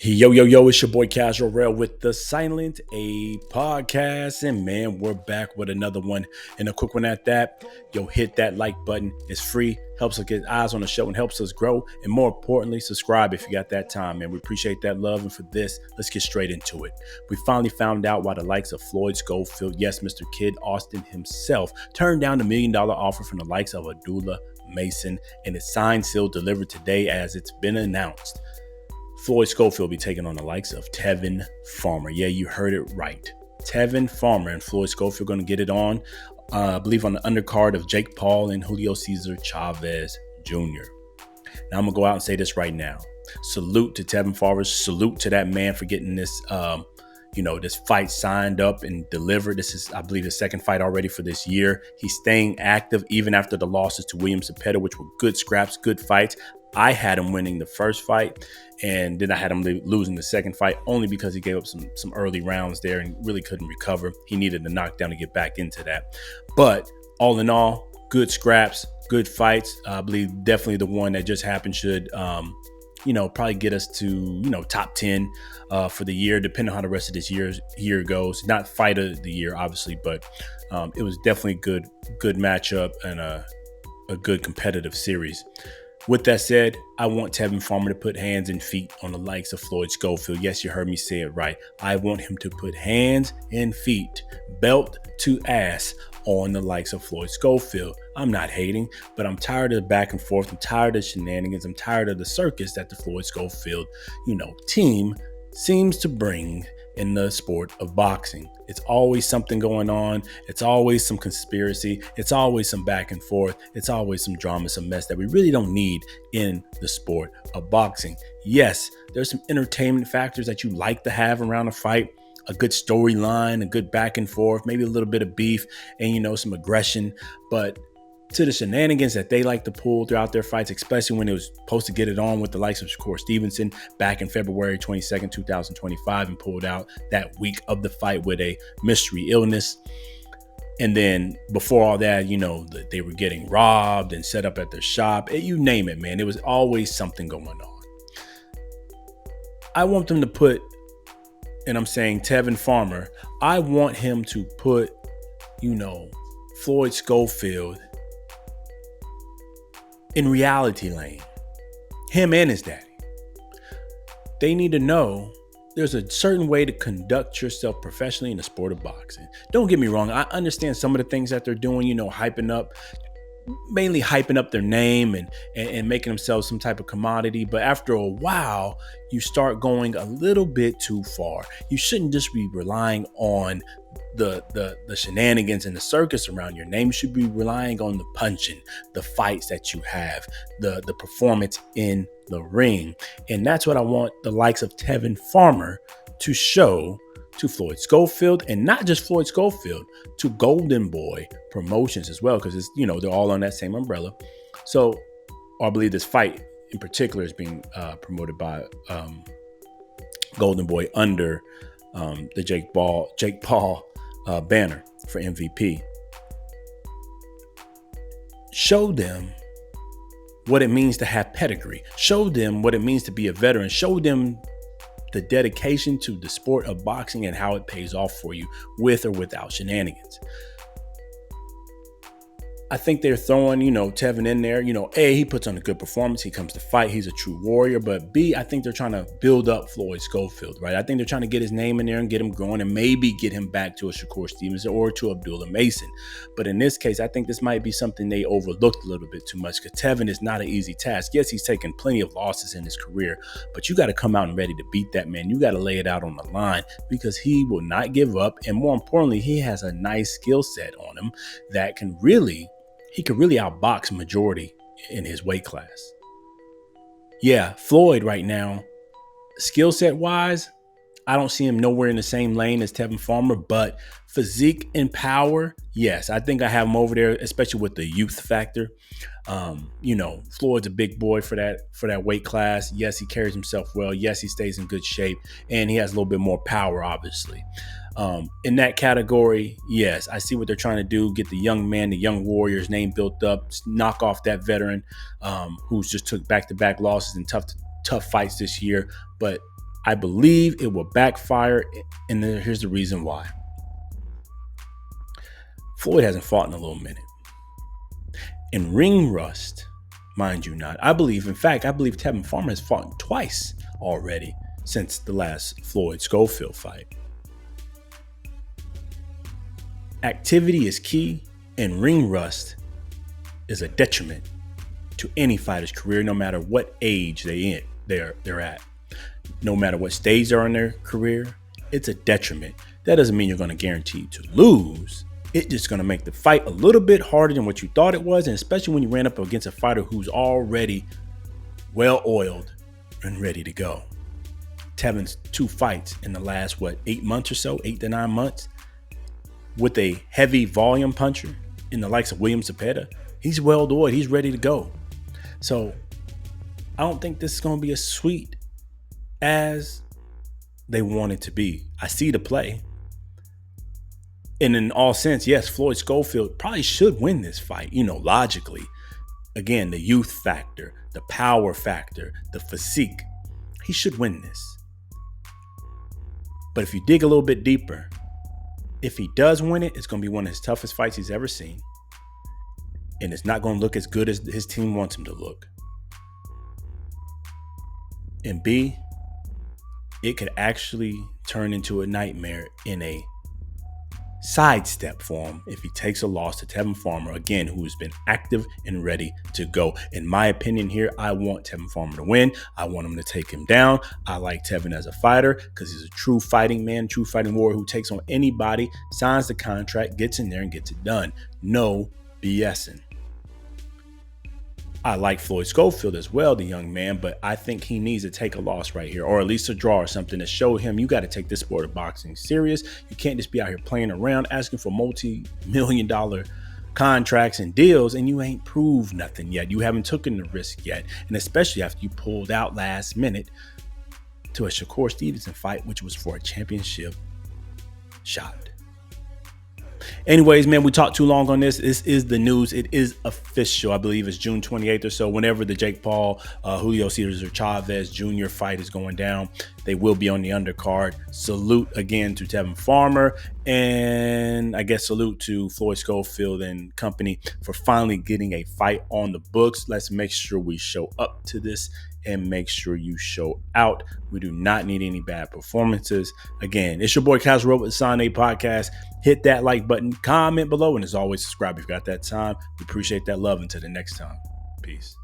Yo, yo, yo, it's your boy Casual Rail with the Silent A podcast. And man, we're back with another one. And a quick one at that. Yo, hit that like button. It's free, helps us get eyes on the show and helps us grow. And more importantly, subscribe if you got that time, man. We appreciate that love. And for this, let's get straight into it. We finally found out why the likes of Floyd Schofield, yes, Mr. Kid Austin himself, turned down the $1 million offer from the likes of Abdullah Mason. And it's signed, sealed, delivered today as it's been announced. Floyd Schofield will be taking on the likes of Tevin Farmer. Yeah, you heard it right. Tevin Farmer and Floyd Schofield going to get it on, I believe, on the undercard of Jake Paul and Julio Cesar Chavez Jr. Now, I'm going to go out and say this right now. Salute to Tevin Farmer. Salute to that man for getting this, this fight signed up and delivered. This is, I believe, his second fight already for this year. He's staying active even after the losses to William Zepeda, which were good scraps, good fights. I had him winning the first fight, and then I had him losing the second fight only because he gave up some early rounds there and really couldn't recover. He needed a knockdown to get back into that. But all in all, good scraps, good fights. I believe definitely the one that just happened should, probably get us to, top 10 for the year, depending on how the rest of this year goes. Not fight of the year, obviously, but it was definitely good matchup and a good competitive series. With that said, I want Tevin Farmer to put hands and feet on the likes of Floyd Schofield. Yes, you heard me say it right. I want him to put hands and feet, belt to ass, on the likes of Floyd Schofield. I'm not hating, but I'm tired of the back and forth. I'm tired of shenanigans. I'm tired of the circus that the Floyd Schofield, team seems to bring in the sport of boxing. It's always something going on. It's always some conspiracy. It's always some back and forth. It's always some drama, some mess that we really don't need in the sport of boxing. Yes, there's some entertainment factors that you like to have around a fight, a good storyline, a good back and forth, maybe a little bit of beef and, some aggression, but to the shenanigans that they like to pull throughout their fights, especially when it was supposed to get it on with the likes of Shakur Stevenson back in February 22nd, 2025, and pulled out that week of the fight with a mystery illness. And then before all that, they were getting robbed and set up at their shop. You name it, man. There was always something going on. I want them to put, and I'm saying Tevin Farmer, I want him to put, Floyd Schofield in reality lane, him and his daddy. They need to know there's a certain way to conduct yourself professionally in the sport of boxing. Don't get me wrong. I understand some of the things that they're doing, mainly hyping up their name and making themselves some type of commodity. But after a while, you start going a little bit too far. You shouldn't just be relying on the shenanigans and the circus around your name. You should be relying on the punching, the fights that you have, the performance in the ring. And that's what I want the likes of Tevin Farmer to show to Floyd Schofield, and not just Floyd Schofield, to Golden Boy Promotions as well, because it's, they're all on that same umbrella. So I believe this fight in particular is being promoted by Golden Boy under the Jake Paul banner for MVP. Show them what it means to have pedigree. Show them what it means to be a veteran. Show them the dedication to the sport of boxing and how it pays off for you with or without shenanigans. I think they're throwing, Tevin in there. A, he puts on a good performance. He comes to fight. He's a true warrior. But B, I think they're trying to build up Floyd Schofield, right? I think they're trying to get his name in there and get him growing and maybe get him back to a Shakur Stevenson or to Abdullah Mason. But in this case, I think this might be something they overlooked a little bit too much, because Tevin is not an easy task. Yes, he's taken plenty of losses in his career, but you got to come out and ready to beat that man. You got to lay it out on the line, because he will not give up. And more importantly, he has a nice skill set on him that can really outbox majority in his weight class. Yeah, Floyd right now, skill set wise, I don't see him nowhere in the same lane as Tevin Farmer, but physique and power, yes, I think I have him over there, especially with the youth factor. Floyd's a big boy for that weight class. Yes, he carries himself well. Yes, he stays in good shape, and he has a little bit more power, obviously. In that category, yes, I see what they're trying to do. Get the young man, the young warrior's name built up, knock off that veteran who's just took back-to-back losses and tough fights this year. But I believe it will backfire, and here's the reason why. Floyd hasn't fought in a little minute. And ring rust, mind you not, I believe Tevin Farmer has fought twice already since the last Floyd Schofield fight. Activity is key, and ring rust is a detriment to any fighter's career, no matter what age they're at. No matter what stage they're in their career, it's a detriment. That doesn't mean you're going to guarantee to lose. It's just going to make the fight a little bit harder than what you thought it was, and especially when you ran up against a fighter who's already well-oiled and ready to go. Tevin's 2 fights in the last, 8 months or so, 8 to 9 months, with a heavy volume puncher in the likes of William Zepeda. He's well-oiled. He's ready to go. So I don't think this is going to be as sweet as they want it to be. I see the play. And in all sense, yes, Floyd Schofield probably should win this fight, logically. Again, the youth factor, the power factor, the physique. He should win this. But if you dig a little bit deeper, if he does win it, it's going to be one of his toughest fights he's ever seen. And it's not going to look as good as his team wants him to look. And B, it could actually turn into a nightmare in a sidestep for him if he takes a loss to Tevin Farmer, again, who has been active and ready to go. In my opinion here, I want Tevin Farmer to win. I want him to take him down. I like Tevin as a fighter because he's a true fighting man, true fighting warrior who takes on anybody, signs the contract, gets in there and gets it done. No BSing. I like Floyd Schofield as well, the young man, but I think he needs to take a loss right here, or at least a draw or something to show him you got to take this sport of boxing serious. You can't just be out here playing around, asking for multi-million-dollar contracts and deals, and you ain't proved nothing yet. You haven't taken the risk yet, and especially after you pulled out last minute to a Shakur Stevenson fight, which was for a championship shot. Anyways, man, we talked too long on this. This is the news. It is official. I believe it's June 28th or so. Whenever the Jake Paul, Julio Cesar Chavez Jr. fight is going down, they will be on the undercard. Salute again to Tevin Farmer, and I guess salute to Floyd Schofield and company for finally getting a fight on the books. Let's make sure we show up to this and make sure you show out. We do not need any bad performances. Again, it's your boy Casual Road with the Sign A Podcast. Hit that like button, comment below, and as always, subscribe if you got that time. We appreciate that love. Until the next time, peace.